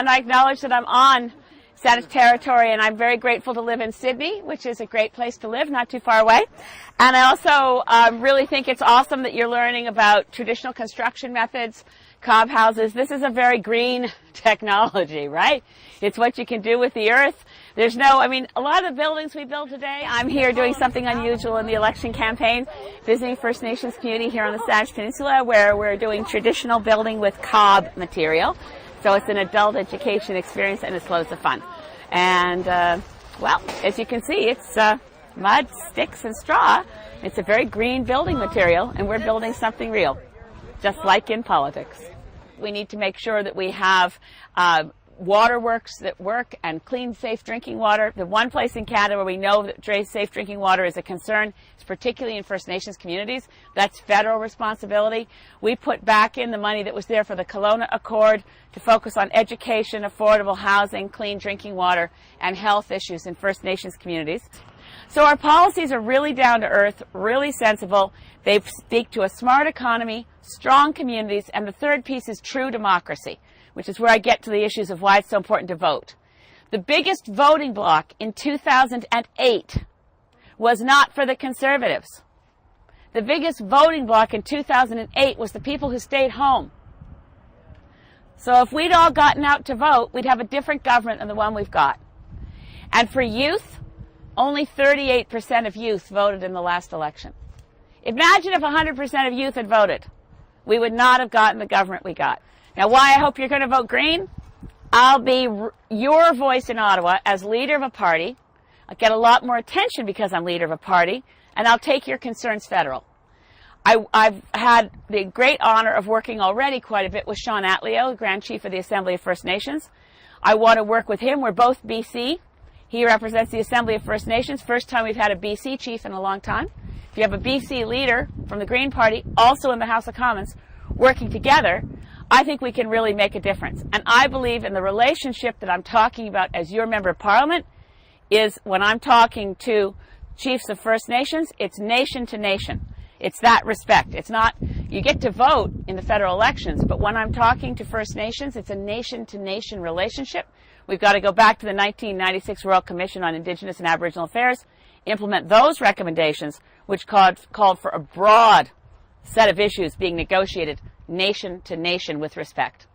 and I acknowledge that I'm on Saanich territory, and I'm very grateful to live in Sydney, which is a great place to live, not too far away. And I also really think it's awesome that you're learning about traditional construction methods, cob houses. This is a very green technology, right? It's what you can do with the earth. There's no, I mean, a lot of the buildings we build today, I'm here doing something unusual in the election campaign, visiting First Nations community here on the Saanich Peninsula, where we're doing traditional building with cob material. So it's an adult education experience, and it's loads of fun. And, well, as you can see, it's mud, sticks, and straw. It's a very green building material, and we're building something real, just like in politics. We need to make sure that we have waterworks that work and clean, safe drinking water. The one place in Canada where we know that safe drinking water is a concern is particularly in First Nations communities. That's federal responsibility. We put back in the money that was there for the Kelowna Accord to focus on education, affordable housing, clean drinking water, and health issues in First Nations communities. So our policies are really down to earth, really sensible. They speak to a smart economy, strong communities, and the third piece is true democracy, which is where I get to the issues of why it's so important to vote. The biggest voting bloc in 2008 was not for the Conservatives. The biggest voting bloc in 2008 was the people who stayed home. So if we'd all gotten out to vote, we'd have a different government than the one we've got. And for youth, only 38% of youth voted in the last election. Imagine if 100% of youth had voted. We would not have gotten the government we got. Now, why I hope you're going to vote Green? I'll be your voice in Ottawa as leader of a party. I'll get a lot more attention because I'm leader of a party, and I'll take your concerns federal. I've had the great honor of working already quite a bit with Sean Atleo, Grand Chief of the Assembly of First Nations. I want to work with him. We're both BC. He represents the Assembly of First Nations. First time we've had a BC chief in a long time. If you have a BC leader from the Green Party, also in the House of Commons, working together, I think we can really make a difference. And I believe in the relationship that I'm talking about as your member of Parliament is when I'm talking to chiefs of First Nations, it's nation to nation. It's that respect. It's not, you get to vote in the federal elections, but when I'm talking to First Nations, it's a nation to nation relationship. We've got to go back to the 1996 Royal Commission on Indigenous and Aboriginal Affairs, implement those recommendations, which called for a broad set of issues being negotiated nation to nation with respect.